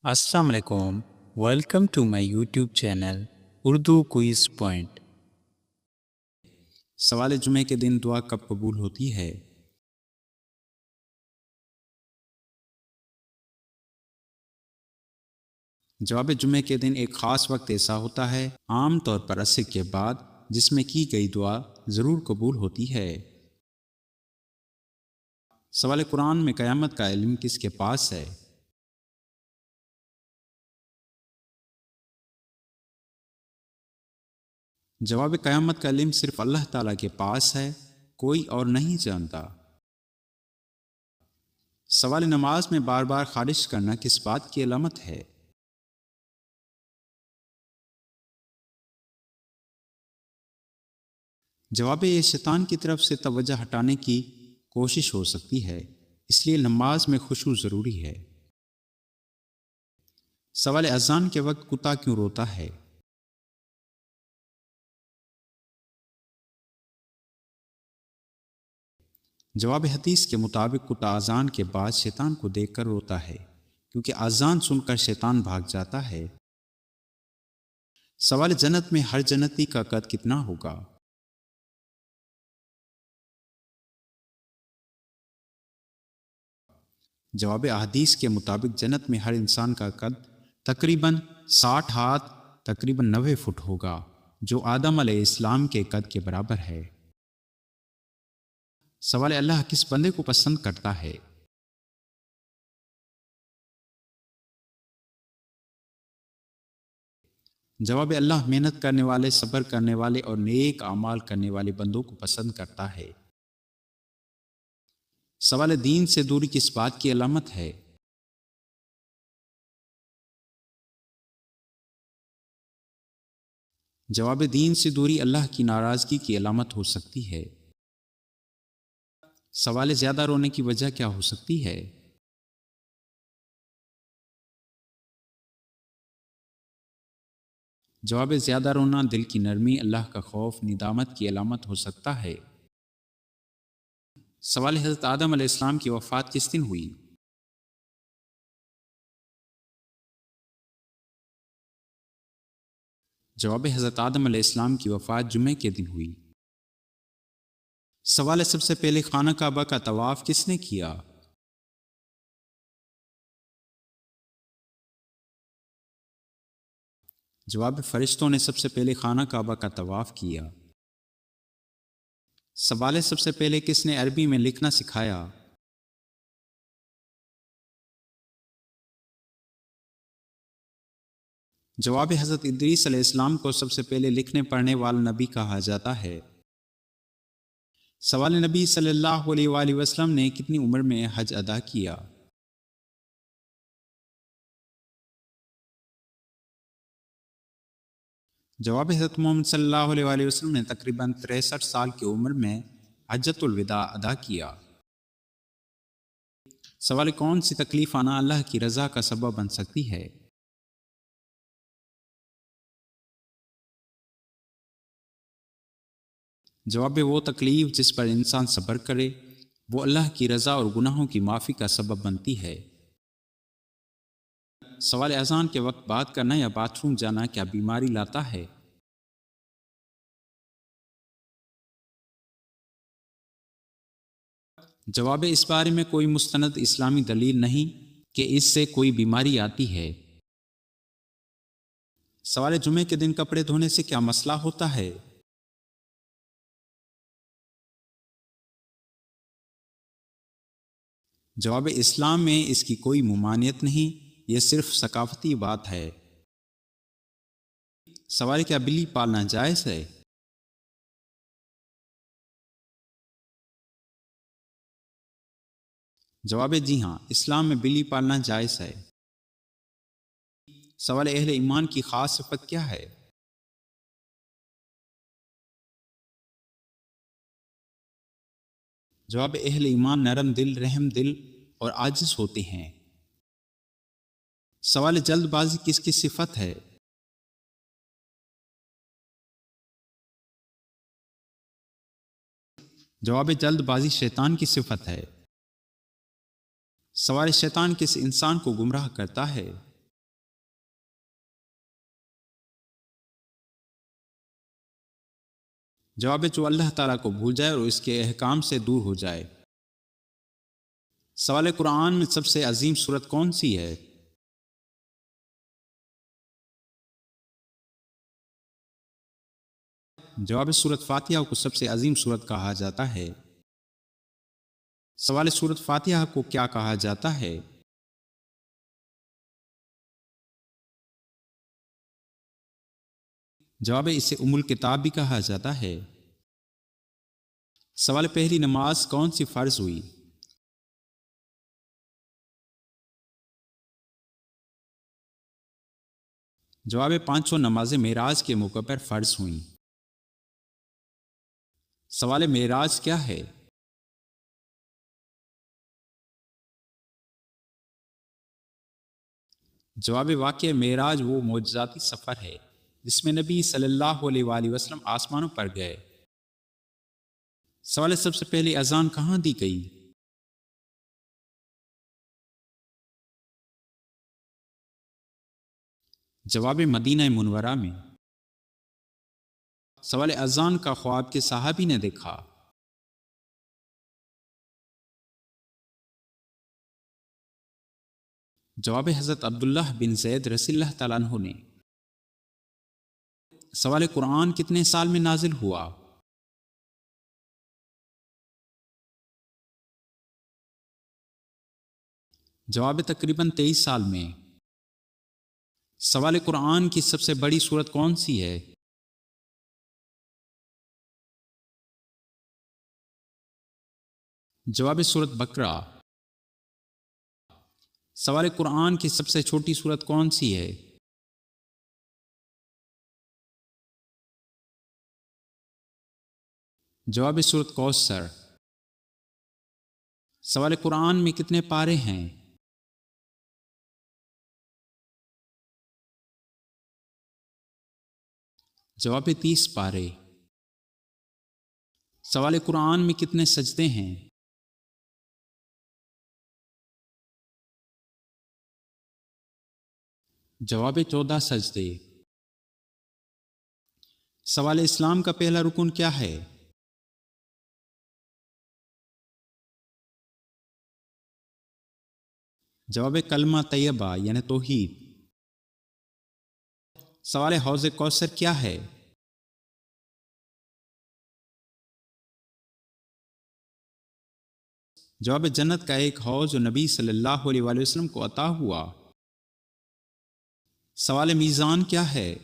السلام علیکم، welcome to my YouTube channel Urdu quiz point. سوال جمعے کے دن دعا کب قبول ہوتی ہے؟ جواب جمعے کے دن ایک خاص وقت ایسا ہوتا ہے، عام طور پر عصر کے بعد، جس میں کی گئی دعا ضرور قبول ہوتی ہے۔ سوال قرآن میں قیامت کا علم کس کے پاس ہے؟ جواب قیامت کا علم صرف اللہ تعالیٰ کے پاس ہے، کوئی اور نہیں جانتا۔ سوال نماز میں بار بار خارش کرنا کس بات کی علامت ہے؟ جواب یہ شیطان کی طرف سے توجہ ہٹانے کی کوشش ہو سکتی ہے، اس لیے نماز میں خشوع ضروری ہے۔ سوال اذان کے وقت کتا کیوں روتا ہے؟ جواب حدیث کے مطابق کتا اذان کے بعد شیطان کو دیکھ کر روتا ہے، کیونکہ اذان سن کر شیطان بھاگ جاتا ہے۔ سوال جنت میں ہر جنتی کا قد کتنا ہوگا؟ جواب احادیث کے مطابق جنت میں ہر انسان کا قد تقریباً 60 ہاتھ تقریباً 90 فٹ ہوگا، جو آدم علیہ السلام کے قد کے برابر ہے۔ سوال اللہ کس بندے کو پسند کرتا ہے؟ جواب اللہ محنت کرنے والے، صبر کرنے والے اور نیک اعمال کرنے والے بندوں کو پسند کرتا ہے۔ سوال دین سے دوری کس بات کی علامت ہے؟ جواب دین سے دوری اللہ کی ناراضگی کی علامت ہو سکتی ہے۔ سوال زیادہ رونے کی وجہ کیا ہو سکتی ہے؟ جواب زیادہ رونا دل کی نرمی، اللہ کا خوف، ندامت کی علامت ہو سکتا ہے۔ سوال حضرت آدم علیہ السلام کی وفات کس دن ہوئی؟ جواب حضرت آدم علیہ السلام کی وفات جمعے کے دن ہوئی۔ سوال سب سے پہلے خانہ کعبہ کا طواف کس نے کیا؟ جواب فرشتوں نے سب سے پہلے خانہ کعبہ کا طواف کیا۔ سوال سب سے پہلے کس نے عربی میں لکھنا سکھایا؟ جواب حضرت ادریس علیہ السلام کو سب سے پہلے لکھنے پڑھنے والا نبی کہا جاتا ہے۔ سوال نبی صلی اللہ علیہ وآلہ وسلم نے کتنی عمر میں حج ادا کیا؟ جواب حضرت محمد صلی اللہ علیہ وآلہ وسلم نے تقریباً 63 سال کی عمر میں حجۃ الوداع ادا کیا۔ سوال کون سی تکلیف آنا اللہ کی رضا کا سبب بن سکتی ہے؟ جواب وہ تکلیف جس پر انسان صبر کرے، وہ اللہ کی رضا اور گناہوں کی معافی کا سبب بنتی ہے۔ سوال اذان کے وقت بات کرنا یا باتھ روم جانا کیا بیماری لاتا ہے؟ جواب اس بارے میں کوئی مستند اسلامی دلیل نہیں کہ اس سے کوئی بیماری آتی ہے۔ سوال جمعے کے دن کپڑے دھونے سے کیا مسئلہ ہوتا ہے؟ جواب اسلام میں اس کی کوئی ممانعت نہیں، یہ صرف ثقافتی بات ہے۔ سوال کیا بلی پالنا جائز ہے؟ جواب جی ہاں، اسلام میں بلی پالنا جائز ہے۔ سوال اہل ایمان کی خاص صفت کیا ہے؟ جواب اہل ایمان نرم دل، رحم دل اور عاجز ہوتے ہیں۔ سوال جلد بازی کس کی صفت ہے؟ جواب جلد بازی شیطان کی صفت ہے۔ سوال شیطان کس انسان کو گمراہ کرتا ہے؟ جواب جو اللہ تعالیٰ کو بھول جائے اور اس کے احکام سے دور ہو جائے۔ سوال قرآن میں سب سے عظیم سورت کون سی ہے؟ جواب سورت فاتحہ کو سب سے عظیم سورت کہا جاتا ہے۔ سوال سورت فاتحہ کو کیا کہا جاتا ہے؟ جواب اسے ام الکتاب بھی کہا جاتا ہے۔ سوال پہلی نماز کون سی فرض ہوئی؟ جواب پانچوں نمازیں معراج کے موقع پر فرض ہوئیں۔ سوال معراج کیا ہے؟ جواب واقعہ معراج وہ معجزاتی سفر ہے جس میں نبی صلی اللہ علیہ وآلہ وسلم آسمانوں پر گئے۔ سوال سب سے پہلے اذان کہاں دی گئی؟ جواب مدینہ منورہ میں۔ سوال اذان کا خواب کے صحابی نے دیکھا؟ جواب حضرت عبداللہ بن زید رضی اللہ تعالیٰ عنہ نے۔ سوال قرآن کتنے سال میں نازل ہوا؟ جواب تقریباً 23 سال میں۔ سوال قرآن کی سب سے بڑی سورت کون سی ہے؟ جواب سورت بقرہ۔ سوال قرآن کی سب سے چھوٹی سورت کون سی ہے؟ جواب سورت کوثر۔ سوال قرآن میں کتنے پارے ہیں؟ جواب 30 پارے۔ سوال قرآن میں کتنے سجدے ہیں؟ جواب 14 سجدے۔ سوال اسلام کا پہلا رکن کیا ہے؟ جواب کلمہ طیبہ یعنی توحید۔ سوال حوض کوثر کیا ہے؟ جواب جنت کا ایک حوض جو نبی صلی اللہ علیہ وآلہ وسلم کو عطا ہوا۔ سوال میزان کیا ہے؟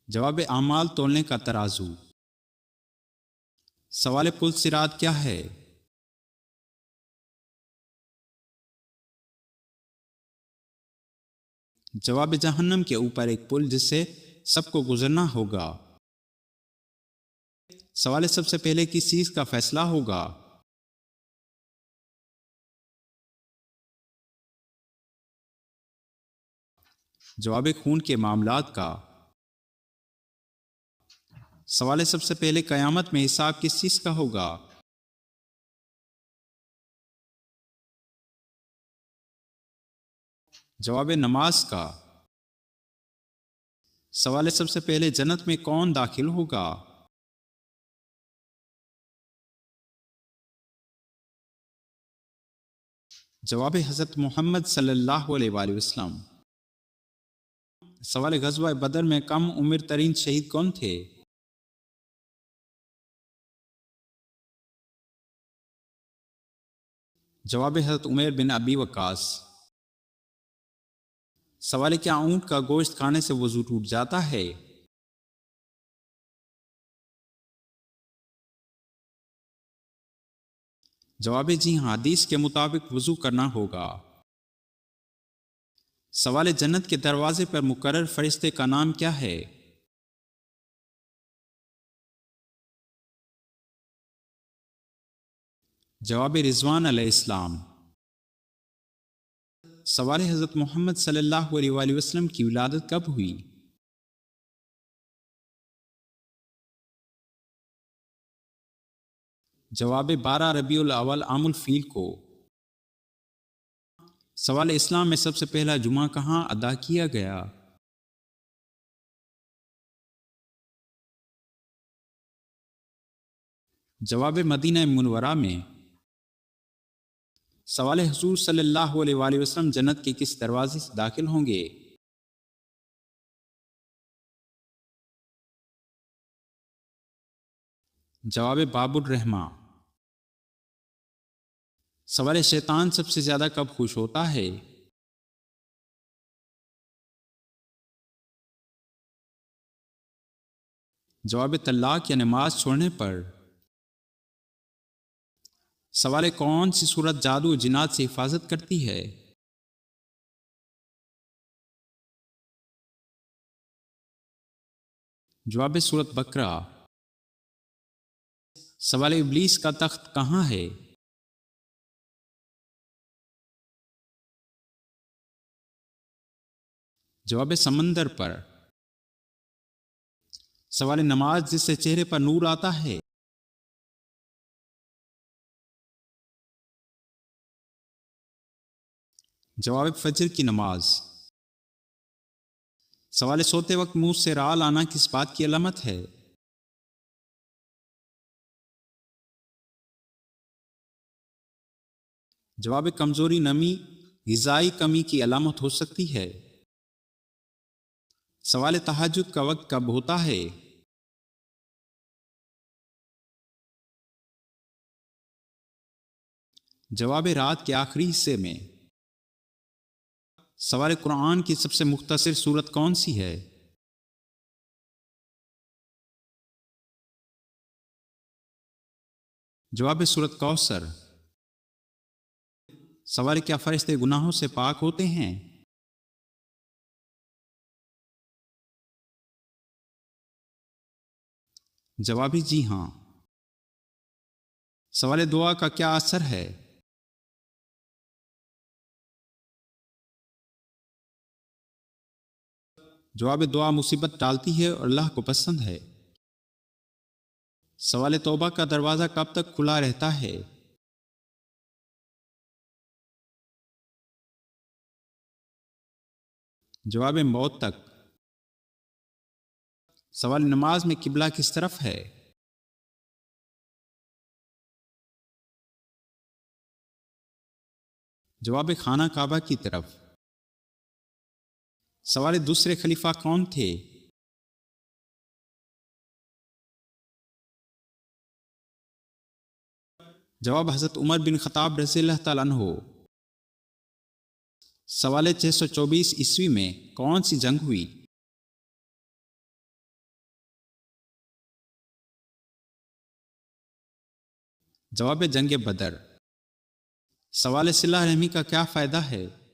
جواب اعمال تولنے کا ترازو۔ سوال پل صراط کیا ہے؟ جواب جہنم کے اوپر ایک پل جس سے سب کو گزرنا ہوگا۔ سوال سب سے پہلے کس چیز کا فیصلہ ہوگا؟ جواب خون کے معاملات کا۔ سوال سب سے پہلے قیامت میں حساب کس چیز کا ہوگا؟ جواب نماز کا۔ سوال سب سے پہلے جنت میں کون داخل ہوگا؟ جواب حضرت محمد صلی اللہ علیہ وآلہ وسلم۔ سوال غزوہ بدر میں کم عمر ترین شہید کون تھے؟ جواب حضرت عمیر بن ابی وقاص۔ سوال کیا اونٹ کا گوشت کھانے سے وضو ٹوٹ جاتا ہے؟ جواب جی ہاں، حدیث کے مطابق وضو کرنا ہوگا۔ سوال جنت کے دروازے پر مقرر فرشتے کا نام کیا ہے؟ جواب رضوان علیہ السلام۔ سوال حضرت محمد صلی اللہ علیہ وآلہ وسلم کی ولادت کب ہوئی؟ جواب 12 ربیع الاول عام الفیل کو۔ سوال اسلام میں سب سے پہلا جمعہ کہاں ادا کیا گیا؟ جواب مدینہ منورہ میں۔ سوال حضور صلی اللہ علیہ وآلہ وسلم جنت کے کس دروازے سے داخل ہوں گے؟ جواب باب الرحمہ۔ سوال شیطان سب سے زیادہ کب خوش ہوتا ہے؟ جواب طلاق یا نماز چھوڑنے پر۔ سوال کون سی صورت جادو و جنات سے حفاظت کرتی ہے؟ جواب سورت بقرہ۔ سوال ابلیس کا تخت کہاں ہے؟ جواب سمندر پر۔ سوال نماز جس سے چہرے پر نور آتا ہے؟ جواب فجر کی نماز۔ سوال سوتے وقت منہ سے رال آنا کس بات کی علامت ہے؟ جواب کمزوری نمی غذائی کمی کی علامت ہو سکتی ہے۔ سوال تہجد کا وقت کب ہوتا ہے؟ جواب رات کے آخری حصے میں۔ سوال قرآن کی سب سے مختصر سورت کون سی ہے؟ جواب سورت کوثر۔ سوال کیا فرشتے گناہوں سے پاک ہوتے ہیں؟ جوابی جی ہاں۔ سوال دعا کا کیا اثر ہے؟ جواب دعا مصیبت ٹالتی ہے اور اللہ کو پسند ہے۔ سوال توبہ کا دروازہ کب تک کھلا رہتا ہے؟ جواب موت تک۔ سوال نماز میں قبلہ کس طرف ہے؟ جواب خانہ کعبہ کی طرف۔ سوال دوسرے خلیفہ کون تھے؟ جواب حضرت عمر بن خطاب رضی اللہ تعالیٰ عنہ۔ سوال 624 عیسوی میں کون سی جنگ ہوئی؟ جواب جنگ بدر۔ سوال صلہ رحمی کا کیا فائدہ ہے؟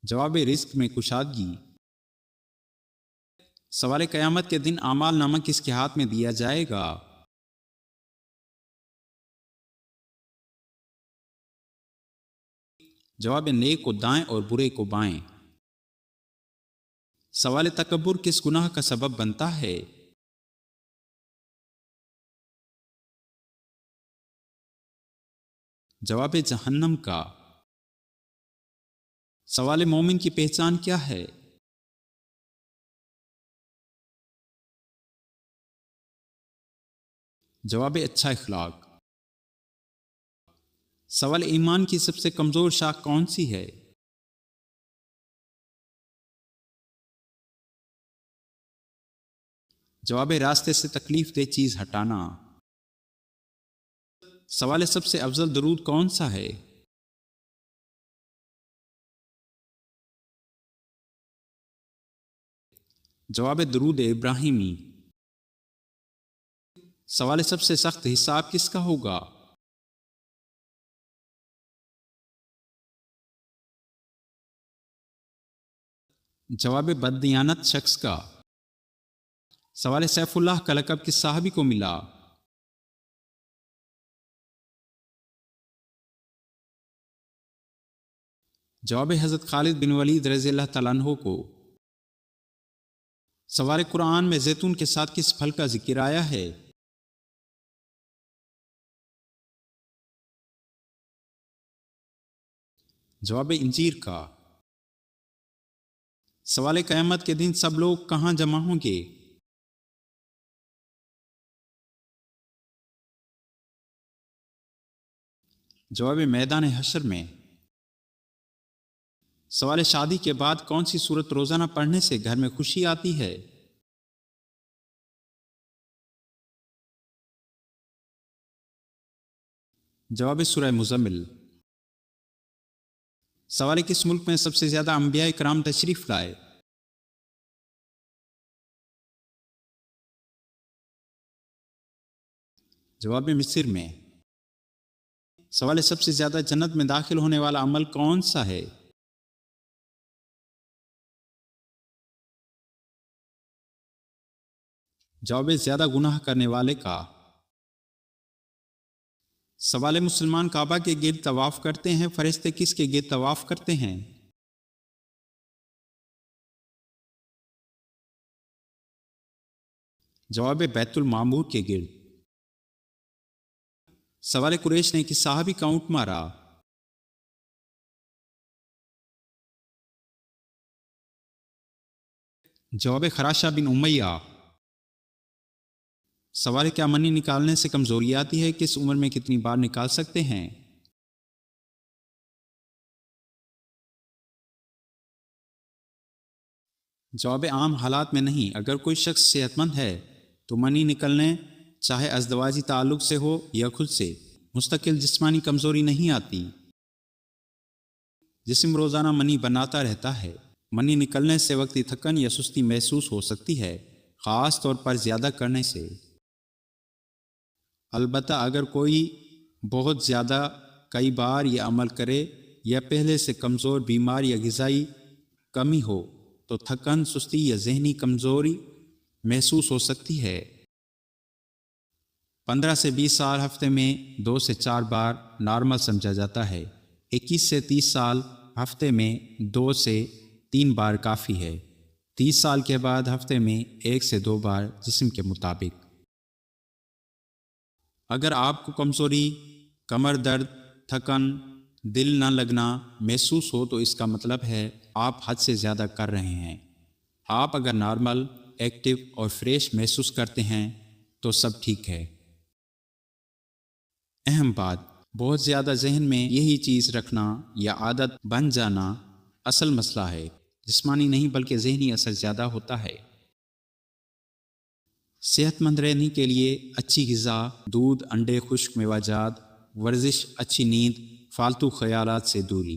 جواب رزق میں کشادگی۔ سوال قیامت کے دن اعمال نامہ کس کے ہاتھ میں دیا جائے گا؟ جواب نیک کو دائیں اور برے کو بائیں۔ سوال تکبر کس گناہ کا سبب بنتا ہے؟ جواب جہنم کا۔ سوال مومن کی پہچان کیا ہے؟ جواب اچھا اخلاق۔ سوال ایمان کی سب سے کمزور شاخ کون سی ہے؟ جواب راستے سے تکلیف دہ چیز ہٹانا۔ سوال سب سے افضل درود کون سا ہے؟ جواب درود ابراہیمی۔ سوال سب سے سخت حساب کس کا ہوگا؟ جواب بددیانت شخص کا۔ سوال سیف اللہ کا لقب کس صحابی کو ملا؟ جواب حضرت خالد بن ولید رضی اللہ تعالیٰ عنہ کو۔ سوال قرآن میں زیتون کے ساتھ کس پھل کا ذکر آیا ہے؟ جواب انجیر کا۔ سوال قیامت کے دن سب لوگ کہاں جمع ہوں گے؟ جواب میدان حشر میں۔ سوال شادی کے بعد کون سی سورت روزانہ پڑھنے سے گھر میں خوشی آتی ہے؟ جواب سورہ مزمل۔ سوال کس ملک میں سب سے زیادہ انبیاء کرام تشریف لائے؟ جواب مصر میں۔ سوال سب سے زیادہ جنت میں داخل ہونے والا عمل کون سا ہے؟ جواب زیادہ گناہ کرنے والے کا۔ سوال مسلمان کعبہ کے گرد طواف کرتے ہیں، فرشتے کس کے گرد طواف کرتے ہیں؟ جواب بیت المعمور کے گرد۔ سوال قریش نے کس صحابی کا اونٹ مارا؟ جواب خراشہ بن امیہ۔ سوال کیا منی نکالنے سے کمزوری آتی ہے؟ کس عمر میں کتنی بار نکال سکتے ہیں؟ جواب عام حالات میں نہیں۔ اگر کوئی شخص صحت مند ہے تو منی نکلنے چاہے ازدواجی تعلق سے ہو یا خود سے مستقل جسمانی کمزوری نہیں آتی۔ جسم روزانہ منی بناتا رہتا ہے۔ منی نکلنے سے وقتی تھکن یا سستی محسوس ہو سکتی ہے، خاص طور پر زیادہ کرنے سے۔ البتہ اگر کوئی بہت زیادہ کئی بار یہ عمل کرے یا پہلے سے کمزور، بیمار یا غذائی کمی ہو تو تھکن، سستی یا ذہنی کمزوری محسوس ہو سکتی ہے۔ 15 سے 20 سال ہفتے میں 2 سے 4 بار نارمل سمجھا جاتا ہے۔ 21 سے 30 سال ہفتے میں 2 سے 3 بار کافی ہے۔ 30 سال کے بعد ہفتے میں 1 سے 2 بار جسم کے مطابق۔ اگر آپ کو کمزوری، کمر درد، تھکن، دل نہ لگنا محسوس ہو تو اس کا مطلب ہے آپ حد سے زیادہ کر رہے ہیں۔ آپ اگر نارمل، ایکٹیو اور فریش محسوس کرتے ہیں تو سب ٹھیک ہے۔ اہم بات، بہت زیادہ ذہن میں یہی چیز رکھنا یا عادت بن جانا اصل مسئلہ ہے۔ جسمانی نہیں بلکہ ذہنی اثر زیادہ ہوتا ہے۔ صحت مند رہنے کے لیے اچھی غذا، دودھ، انڈے، خشک میوہ جات، ورزش، اچھی نیند، فالتو خیالات سے دوری۔